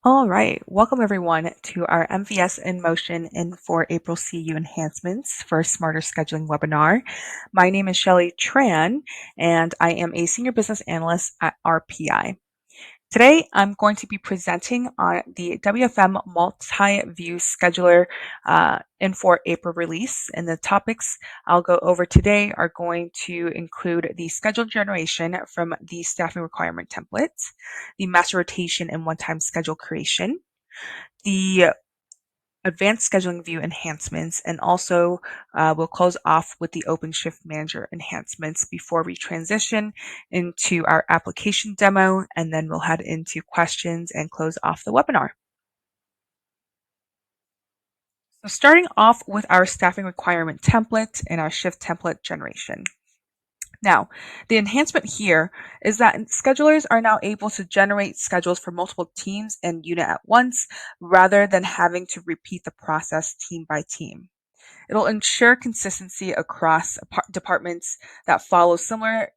All right, welcome everyone to our MVS in Motion Infor April CU Enhancements for Smarter Scheduling webinar. My name is Shelly Tran, and I am a Senior Business Analyst at RPI. Today, I'm going to be presenting on the WFM Multi-View Scheduler Infor April release. And the topics I'll go over today are going to include the schedule generation from the staffing requirement templates, the master rotation and one-time schedule creation, the advanced scheduling view enhancements, and also we'll close off with the OpenShift Manager enhancements before we transition into our application demo, and then we'll head into questions and close off the webinar. So starting off with our staffing requirement template and our shift template generation. Now, the enhancement here is that schedulers are now able to generate schedules for multiple teams and unit at once, rather than having to repeat the process team by team. It'll ensure consistency across departments that follow similar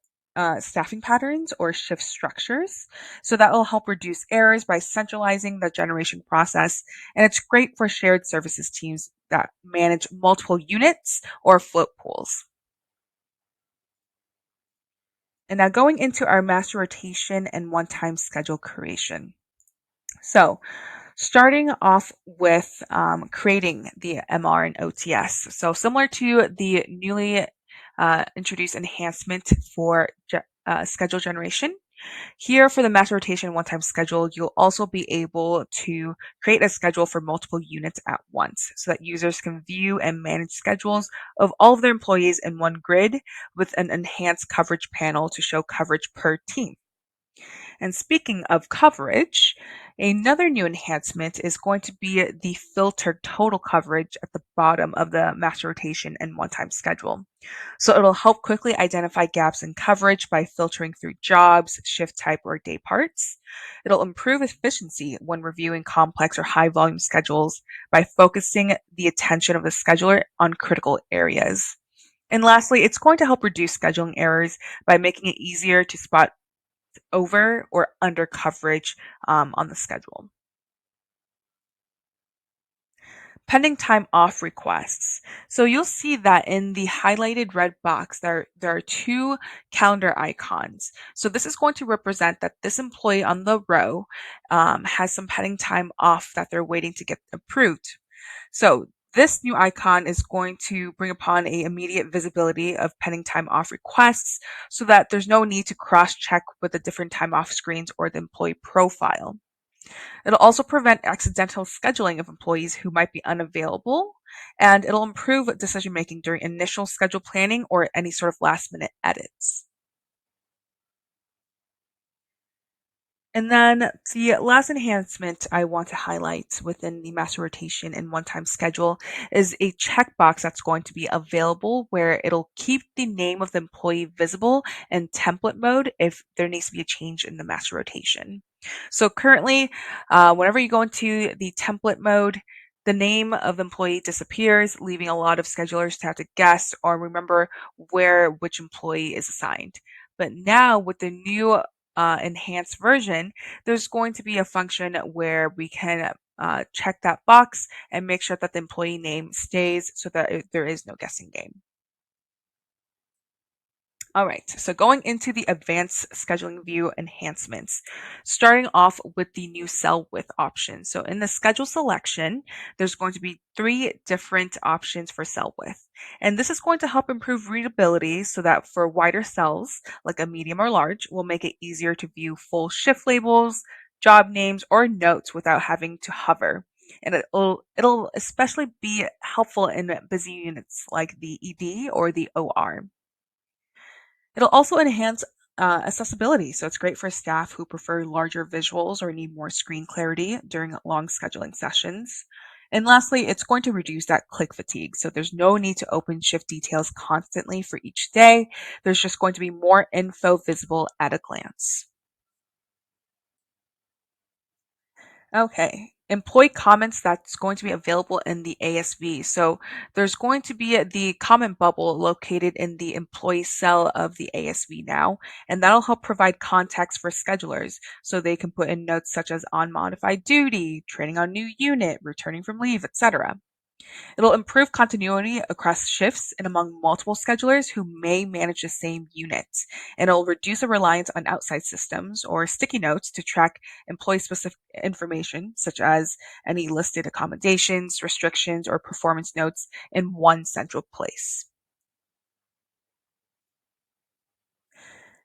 staffing patterns or shift structures. So that will help reduce errors by centralizing the generation process. And it's great for shared services teams that manage multiple units or float pools. And now going into our master rotation and one-time schedule creation. So starting off with creating the MR and OTS. So similar to the newly introduced enhancement for schedule generation, here for the master rotation one-time schedule, you'll also be able to create a schedule for multiple units at once so that users can view and manage schedules of all of their employees in one grid with an enhanced coverage panel to show coverage per team. And speaking of coverage, another new enhancement is going to be the filtered total coverage at the bottom of the master rotation and one-time schedule. So it'll help quickly identify gaps in coverage by filtering through jobs, shift type, or day parts. It'll improve efficiency when reviewing complex or high volume schedules by focusing the attention of the scheduler on critical areas. And lastly, it's going to help reduce scheduling errors by making it easier to spot over or under coverage on the schedule. Pending time off requests. So you'll see that in the highlighted red box, there are two calendar icons. So this is going to represent that this employee on the row has some pending time off that they're waiting to get approved. So this new icon is going to bring upon a immediate visibility of pending time off requests so that there's no need to cross-check with the different time off screens or the employee profile. It'll also prevent accidental scheduling of employees who might be unavailable, and it'll improve decision making during initial schedule planning or any sort of last minute edits. And then the last enhancement I want to highlight within the master rotation and one-time schedule is a checkbox that's going to be available where it'll keep the name of the employee visible in template mode if there needs to be a change in the master rotation. So currently, whenever you go into the template mode, the name of the employee disappears, leaving a lot of schedulers to have to guess or remember where which employee is assigned. But now with the new enhanced version, there's going to be a function where we can check that box and make sure that the employee name stays so that there is no guessing game. All right, so going into the advanced scheduling view enhancements, starting off with the new cell width option. So in the schedule selection, there's going to be 3 different options for cell width. And this is going to help improve readability so that for wider cells, like a medium or large, will make it easier to view full shift labels, job names, or notes without having to hover. And it'll especially be helpful in busy units like the ED or the OR. It'll also enhance accessibility, so it's great for staff who prefer larger visuals or need more screen clarity during long scheduling sessions. And lastly, it's going to reduce that click fatigue, so there's no need to open shift details constantly for each day. There's just going to be more info visible at a glance. Okay, employee comments that's going to be available in the ASV. So there's going to be the comment bubble located in the employee cell of the ASV now, and that'll help provide context for schedulers so they can put in notes such as on modified duty, training on new unit, returning from leave, etc. It'll improve continuity across shifts and among multiple schedulers who may manage the same unit. And it'll reduce a reliance on outside systems or sticky notes to track employee specific information, such as any listed accommodations, restrictions, or performance notes in one central place.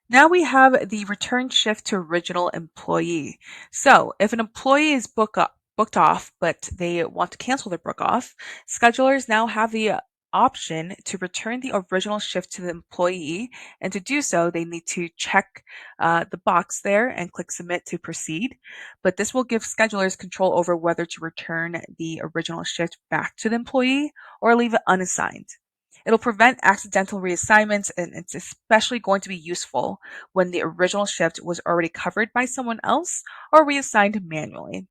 Now we have the return shift to original employee. So if an employee is booked off, but they want to cancel their book off, schedulers now have the option to return the original shift to the employee. And to do so, they need to check the box there and click submit to proceed. But this will give schedulers control over whether to return the original shift back to the employee or leave it unassigned. It'll prevent accidental reassignments, and it's especially going to be useful when the original shift was already covered by someone else or reassigned manually.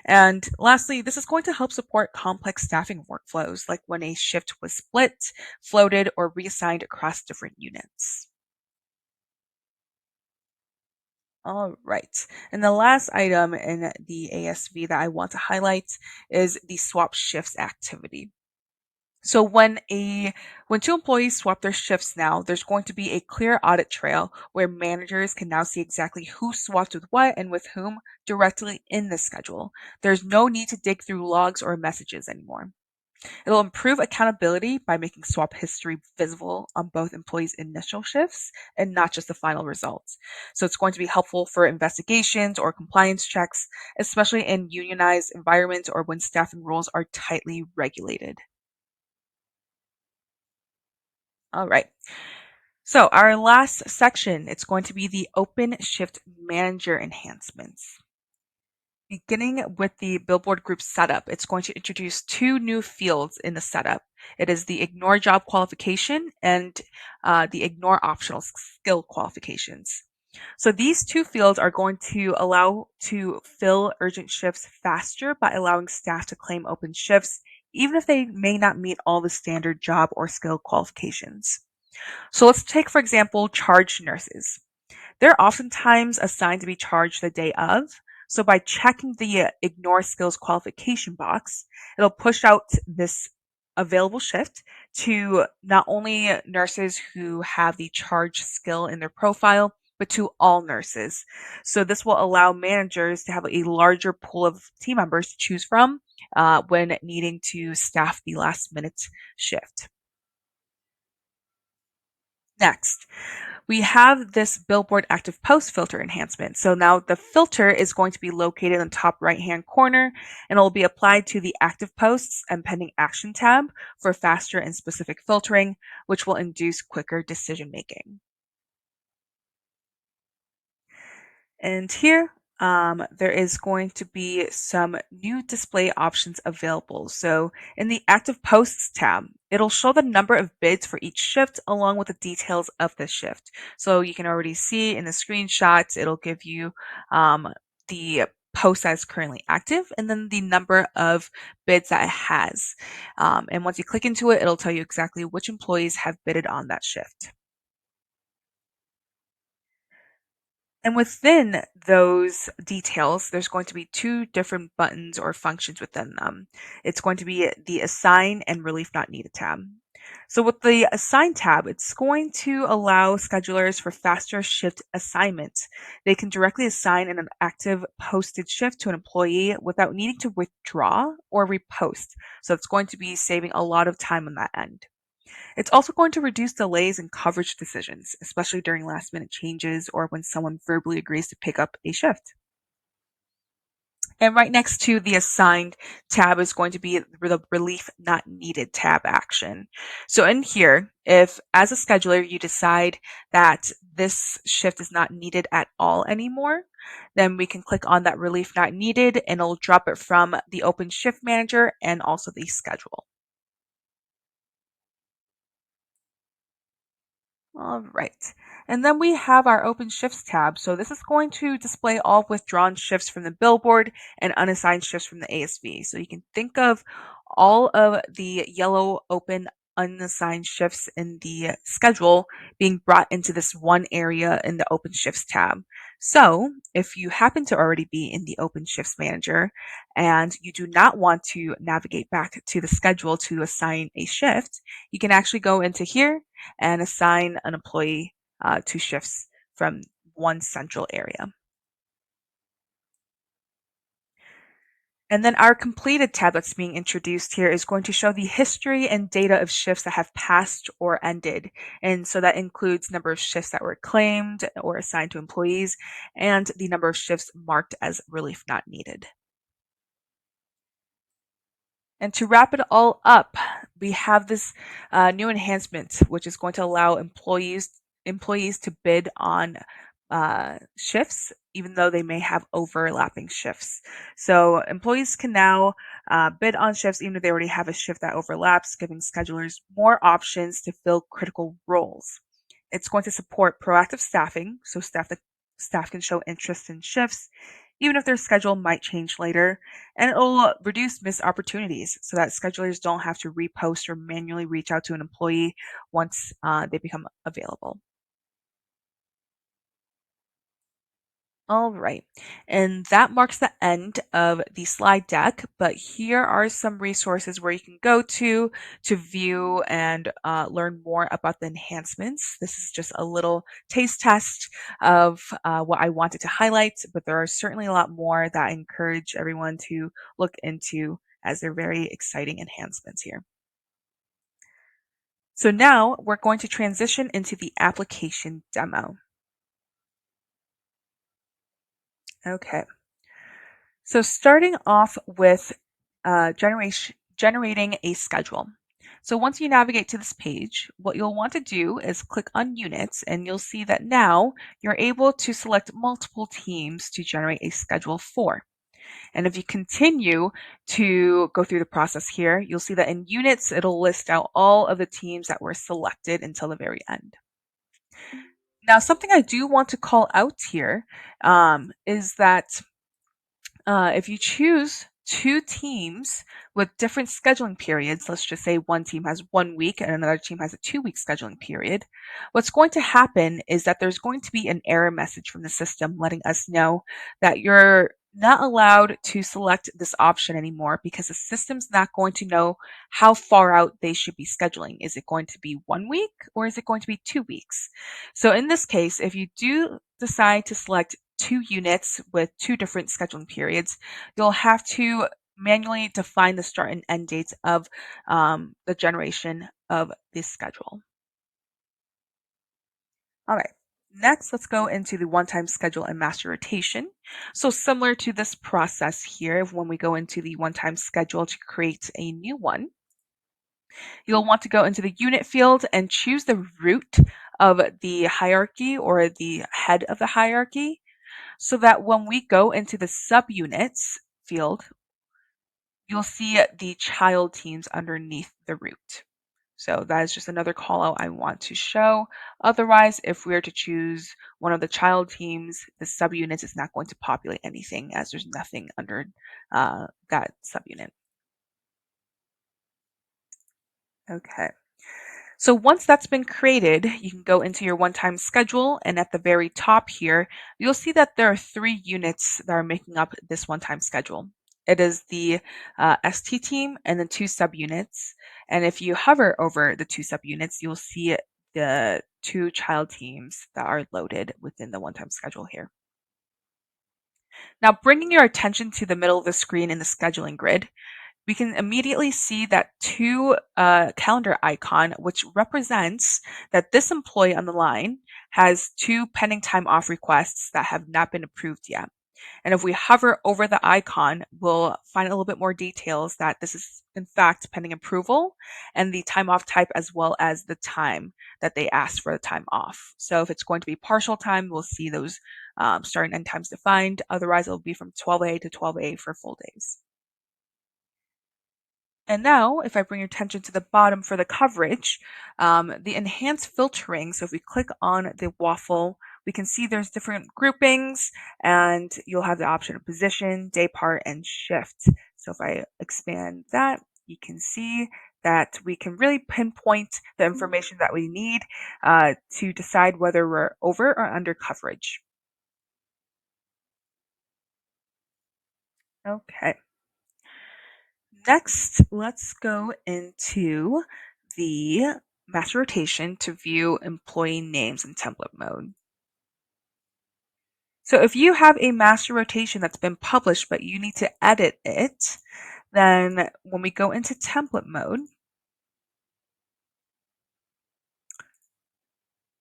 And lastly, this is going to help support complex staffing workflows, like when a shift was split, floated, or reassigned across different units. All right. And the last item in the ASV that I want to highlight is the swap shifts activity. So when two employees swap their shifts now, there's going to be a clear audit trail where managers can now see exactly who swapped with what and with whom directly in the schedule. There's no need to dig through logs or messages anymore. It'll improve accountability by making swap history visible on both employees' initial shifts and not just the final results. So it's going to be helpful for investigations or compliance checks, especially in unionized environments or when staffing rules are tightly regulated. All right. So our last section, it's going to be the Open Shift Manager enhancements. Beginning with the Billboard Group setup, it's going to introduce two new fields in the setup. It is the Ignore Job Qualification and the Ignore Optional Skill Qualifications. So these two fields are going to allow to fill urgent shifts faster by allowing staff to claim open shifts, even if they may not meet all the standard job or skill qualifications. So let's take, for example, charge nurses. They're oftentimes assigned to be charged the day of. So by checking the ignore skills qualification box, it'll push out this available shift to not only nurses who have the charge skill in their profile, but to all nurses. So this will allow managers to have a larger pool of team members to choose from when needing to staff the last minute shift. Next, we have this Billboard Active Post filter enhancement. So now the filter is going to be located in the top right-hand corner, and it will be applied to the active posts and pending action tab for faster and specific filtering, which will induce quicker decision making. And here, there is going to be some new display options available. So in the Active Posts tab, it'll show the number of bids for each shift along with the details of the shift. So you can already see in the screenshots, it'll give you the post that is currently active and then the number of bids that it has. And once you click into it, it'll tell you exactly which employees have bidded on that shift. And within those details, there's going to be two different buttons or functions within them. It's going to be the Assign and Relief Not Needed tab. So with the Assign tab, it's going to allow schedulers for faster shift assignments. They can directly assign an active posted shift to an employee without needing to withdraw or repost. So it's going to be saving a lot of time on that end. It's also going to reduce delays in coverage decisions, especially during last minute changes or when someone verbally agrees to pick up a shift. And right next to the assigned tab is going to be the relief not needed tab action. So in here, if as a scheduler you decide that this shift is not needed at all anymore, then we can click on that relief not needed and it'll drop it from the open shift manager and also the schedule. All right. And then we have our open shifts tab. So this is going to display all withdrawn shifts from the billboard and unassigned shifts from the ASV. So you can think of all of the yellow open unassigned shifts in the schedule being brought into this one area in the open shifts tab. So if you happen to already be in the open shifts manager and you do not want to navigate back to the schedule to assign a shift, you can actually go into here and assign an employee to shifts from one central area. And then our completed tab that's being introduced here is going to show the history and data of shifts that have passed or ended. And so that includes number of shifts that were claimed or assigned to employees and the number of shifts marked as relief not needed. And to wrap it all up, we have this new enhancement, which is going to allow employees to bid on shifts, even though they may have overlapping shifts. So employees can now bid on shifts, even if they already have a shift that overlaps, giving schedulers more options to fill critical roles. It's going to support proactive staffing, so staff can show interest in shifts, even if their schedule might change later, and it will reduce missed opportunities so that schedulers don't have to repost or manually reach out to an employee once they become available. All right, and that marks the end of the slide deck, but here are some resources where you can go to view and learn more about the enhancements. This is just a little taste test of what I wanted to highlight, but there are certainly a lot more that I encourage everyone to look into as they're very exciting enhancements here. So now we're going to transition into the application demo. Okay. So starting off with generating a schedule. So once you navigate to this page, what you'll want to do is click on units and you'll see that now you're able to select multiple teams to generate a schedule for. And if you continue to go through the process here, you'll see that in units, it'll list out all of the teams that were selected until the very end. Now, something I do want to call out here is that if you choose two teams with different scheduling periods, let's just say one team has 1 week and another team has a 2 week scheduling period, what's going to happen is that there's going to be an error message from the system letting us know that you're not allowed to select this option anymore because the system's not going to know how far out they should be scheduling. Is it going to be 1 week or is it going to be 2 weeks? So in this case, if you do decide to select two units with two different scheduling periods, you'll have to manually define the start and end dates of the generation of this schedule. All right. Next, let's go into the one-time schedule and master rotation. So similar to this process here, when we go into the one-time schedule to create a new one, you'll want to go into the unit field and choose the root of the hierarchy or the head of the hierarchy, so that when we go into the subunits field, you'll see the child teams underneath the root. So that is just another call out I want to show. Otherwise, if we are to choose one of the child teams, the subunits is not going to populate anything as there's nothing under that subunit. Okay. So once that's been created, you can go into your one-time schedule, and at the very top here, you'll see that there are 3 units that are making up this one-time schedule. It is the ST team and then 2 subunits. And if you hover over the 2 subunits, you'll see the 2 child teams that are loaded within the one-time schedule here. Now, bringing your attention to the middle of the screen in the scheduling grid, we can immediately see that 2 calendar icon, which represents that this employee on the line has 2 pending time off requests that have not been approved yet. And if we hover over the icon, we'll find a little bit more details that this is in fact pending approval and the time off type as well as the time that they asked for the time off. So if it's going to be partial time, we'll see those start and end times defined. Otherwise, it'll be from 12A to 12A for full days. And now, if I bring your attention to the bottom for the coverage, the enhanced filtering, so if we click on the waffle, we can see there's different groupings, and you'll have the option of position, day part, and shift. So if I expand that, you can see that we can really pinpoint the information that we need to decide whether we're over or under coverage. Okay. Next, let's go into the master rotation to view employee names in template mode. So if you have a master rotation that's been published, but you need to edit it, then when we go into template mode,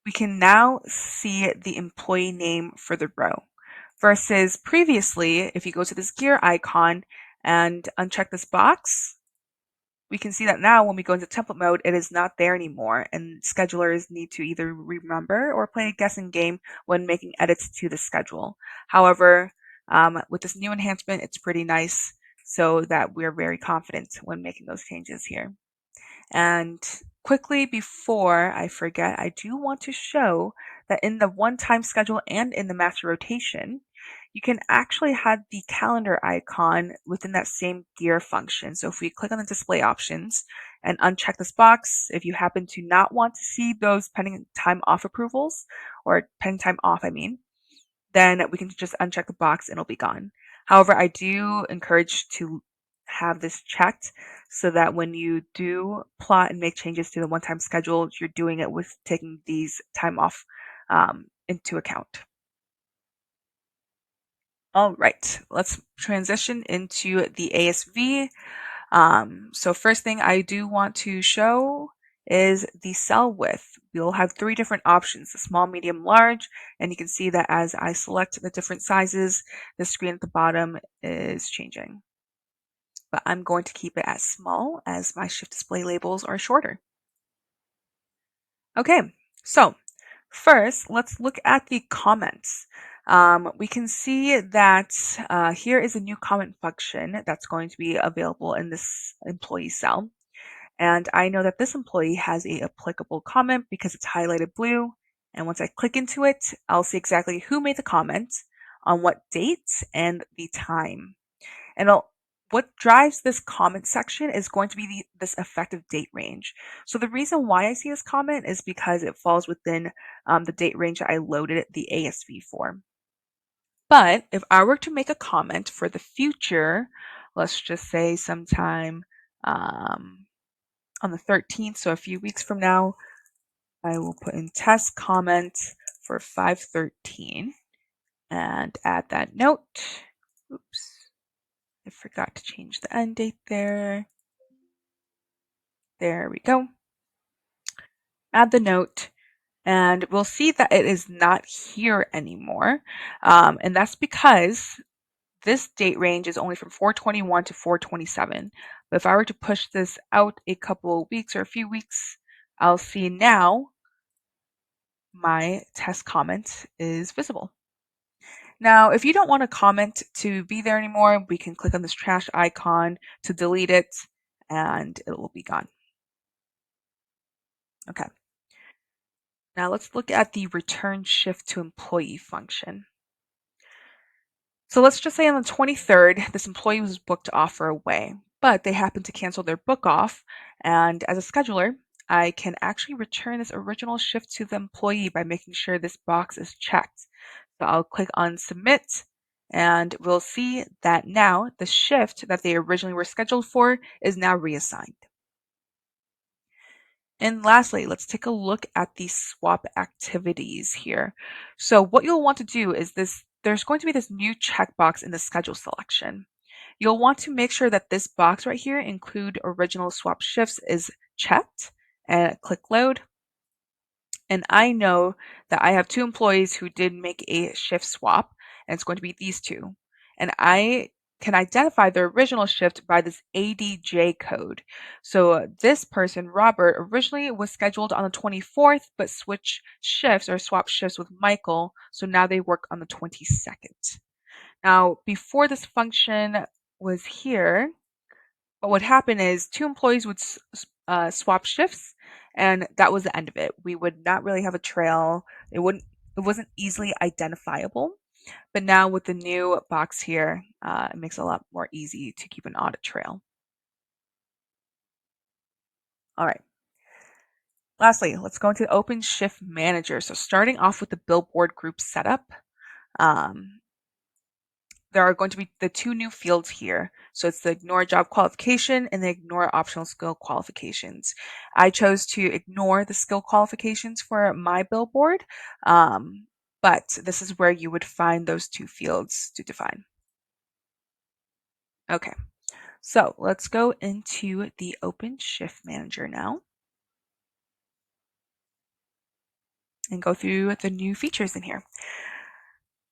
we can now see the employee name for the row. Versus previously, if you go to this gear icon and uncheck this box, we can see that now when we go into template mode, it is not there anymore, and schedulers need to either remember or play a guessing game when making edits to the schedule. However, with this new enhancement, it's pretty nice so that we're very confident when making those changes here. And quickly before I forget, I do want to show that in the one-time schedule and in the master rotation, you can actually have the calendar icon within that same gear function. So if we click on the display options and uncheck this box, if you happen to not want to see those pending time off approvals, or pending time off, I mean, then we can just uncheck the box and it'll be gone. However, I do encourage to have this checked so that when you do plot and make changes to the one-time schedule, you're doing it with taking these time off into account. All right, let's transition into the ASV. So first thing I do want to show is the cell width. We'll have three different options, the small, medium, large, and you can see that as I select the different sizes, the screen at the bottom is changing. But I'm going to keep it as small as my shift display labels are shorter. Okay, so first, let's look at the comments. We can see that here is a new comment function that's going to be available in this employee cell. And I know that this employee has a applicable comment because it's highlighted blue. And once I click into it, I'll see exactly who made the comment, on what date, and the time. And what drives this comment section is going to be this effective date range. So the reason why I see this comment is because it falls within the date range that I loaded the ASV for. But if I were to make a comment for the future, let's just say sometime on the 13th, so a few weeks from now, I will put in test comment for 5/13 and add that note. Oops. I forgot to change the end date there. There we go. Add the note, and we'll see that it is not here anymore. And that's because this date range is only from 4/21 to 4/27. But if I were to push this out a couple of weeks or a few weeks, I'll see now my test comment is visible. Now, if you don't want a comment to be there anymore, we can click on this trash icon to delete it and it will be gone. Okay. Now let's look at the return shift to employee function. So let's just say on the 23rd, this employee was booked off for a way, but they happened to cancel their book off. And as a scheduler, I can actually return this original shift to the employee by making sure this box is checked. So I'll click on submit and we'll see that now the shift that they originally were scheduled for is now reassigned. And lastly, let's take a look at the swap activities here. So what you'll want to do is there's going to be this new checkbox in the schedule selection. You'll want to make sure that this box right here, include original swap shifts, is checked, and click load. And I know that I have two employees who did make a shift swap, and it's going to be these two. And I can identify the original shift by this ADJ code. So this person, Robert, originally was scheduled on the 24th, but switched shifts or swapped shifts with Michael. So now they work on the 22nd. Now, before this function was here, What would happen is two employees would swap shifts, and that was the end of it. We would not really have a trail. It wasn't easily identifiable. But now with the new box here, it makes it a lot more easy to keep an audit trail. All right. Lastly, let's go into Open Shift Manager. So starting off with the billboard group setup, um, there are going to be the two new fields here. So it's the ignore job qualification and the ignore optional skill qualifications. I chose to ignore the skill qualifications for my billboard, but this is where you would find those two fields to define. Okay, so let's go into the Open Shift Manager now and go through the new features in here.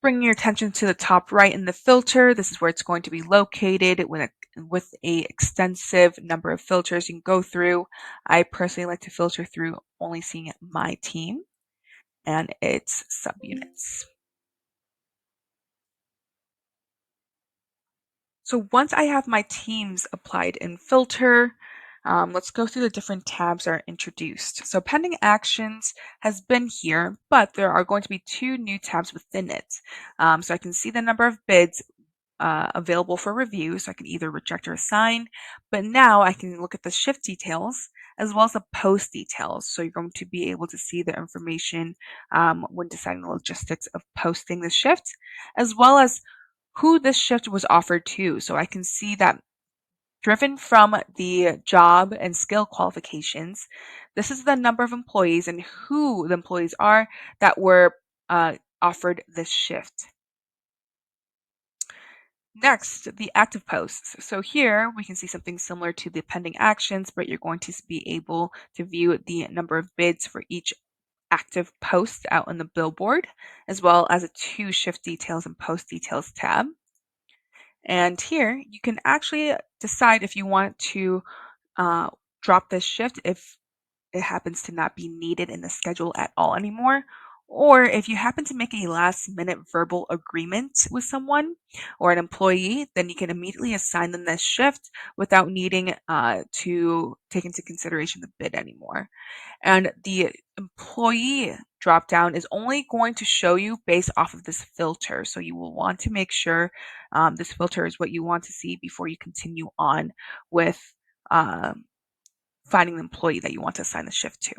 Bringing your attention to the top right in the filter, this is where it's going to be located with a extensive number of filters you can go through. I personally like to filter through only seeing my team and its subunits. So once I have my teams applied in filter, let's go through the different tabs that are introduced. So pending actions has been here, but there are going to be two new tabs within it. So I can see the number of bids available for review, so I can either reject or assign. But now I can look at the shift details as well as the post details. So you're going to be able to see the information when deciding the logistics of posting the shift, as well as who this shift was offered to. So I can see that driven from the job and skill qualifications, this is the number of employees and who the employees are that were offered this shift. Next, the active posts. So here we can see something similar to the pending actions, but you're going to be able to view the number of bids for each active post out on the billboard, as well as a two shift details and post details tab. And here you can actually decide if you want to uh, drop this shift if it happens to not be needed in the schedule at all anymore. Or if you happen to make a last minute verbal agreement with someone or an employee, then you can immediately assign them this shift without needing to take into consideration the bid anymore. And the employee dropdown is only going to show you based off of this filter. So you will want to make sure this filter is what you want to see before you continue on with um, finding the employee that you want to assign the shift to.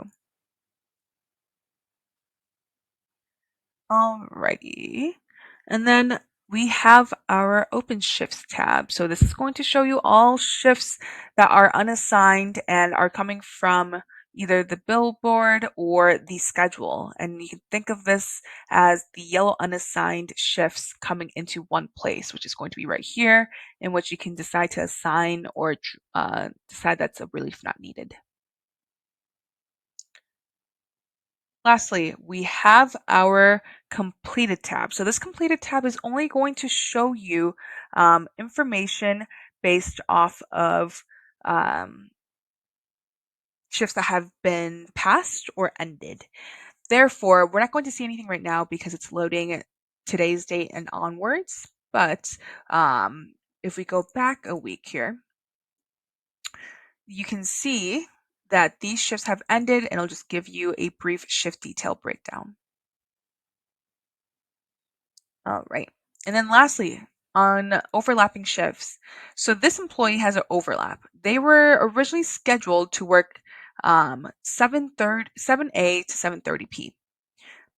Alrighty. And then we have our open shifts tab. So this is going to show you all shifts that are unassigned and are coming from either the billboard or the schedule. And you can think of this as the yellow unassigned shifts coming into one place, which is going to be right here, in which you can decide to assign or decide that's a relief not needed. Lastly, we have our completed tab. So this completed tab is only going to show you information based off of um, shifts that have been passed or ended. Therefore, we're not going to see anything right now because it's loading today's date and onwards. But if we go back a week here, you can see that these shifts have ended, and it'll just give you a brief shift detail breakdown. All right. And then lastly, on overlapping shifts. So this employee has an overlap. They were originally scheduled to work 7A to 7:30 p.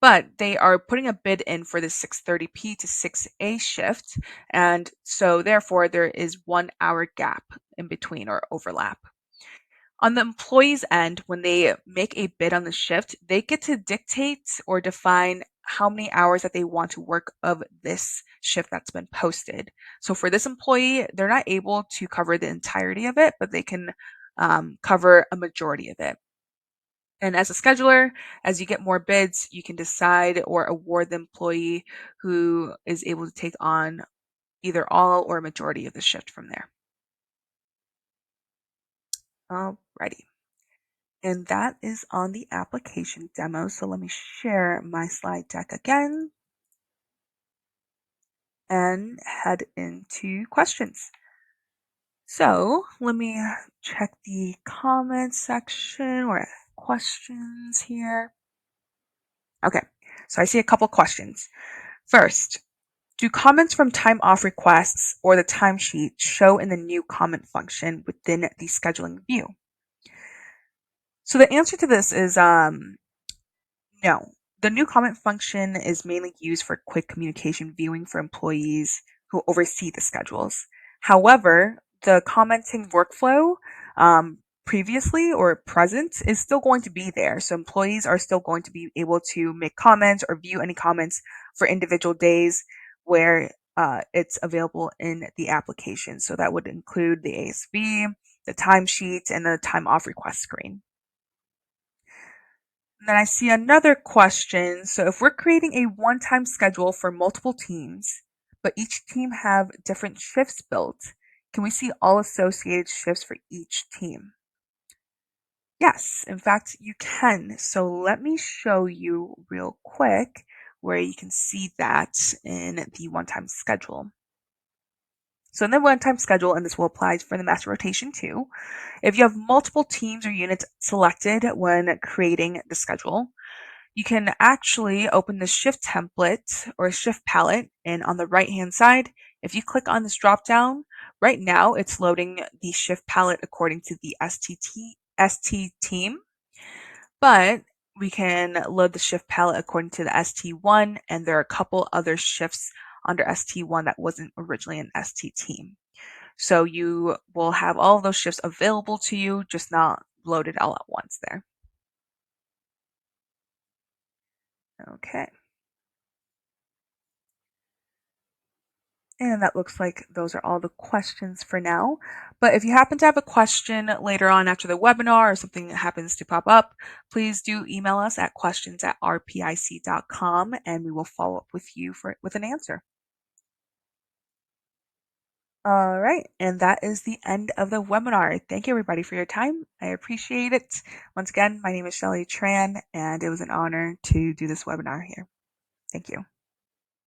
But they are putting a bid in for the 6:30 p to 6A shift. And so therefore there is 1 hour gap in between or overlap. On the employee's end, when they make a bid on the shift, they get to dictate or define how many hours that they want to work of this shift that's been posted. So for this employee, they're not able to cover the entirety of it, but they can cover a majority of it. And as a scheduler, as you get more bids, you can decide or award the employee who is able to take on either all or a majority of the shift from there. Alrighty. And that is on the application demo. So let me share my slide deck again and head into questions. So let me check the comments section or questions here. Okay, so I see a couple questions. First, do comments from time off requests or the timesheet show in the new comment function within the scheduling view? So the answer to this is no. The new comment function is mainly used for quick communication viewing for employees who oversee the schedules. However, the commenting workflow previously or present is still going to be there. So employees are still going to be able to make comments or view any comments for individual days where it's available in the application. So that would include the ASV, the timesheet, and the time off request screen. And then I see another question. So if we're creating a one-time schedule for multiple teams, but each team have different shifts built, can we see all associated shifts for each team? Yes, in fact, you can. So let me show you real quick where you can see that in the one-time schedule. So in the one-time schedule, and this will apply for the master rotation too, if you have multiple teams or units selected when creating the schedule, you can actually open the shift template or shift palette, and on the right hand side, if you click on this drop down, right now it's loading the shift palette according to the ST team, but we can load the shift palette according to the ST1, and there are a couple other shifts under ST1 that wasn't originally an ST team. So you will have all of those shifts available to you, just not loaded all at once there. Okay. And that looks like those are all the questions for now. But if you happen to have a question later on after the webinar or something that happens to pop up, please do email us at questions@rpic.com and we will follow up with you with an answer. All right, and that is the end of the webinar. Thank you everybody for your time. I appreciate it. Once again, my name is Shelly Tran, and it was an honor to do this webinar here. Thank you.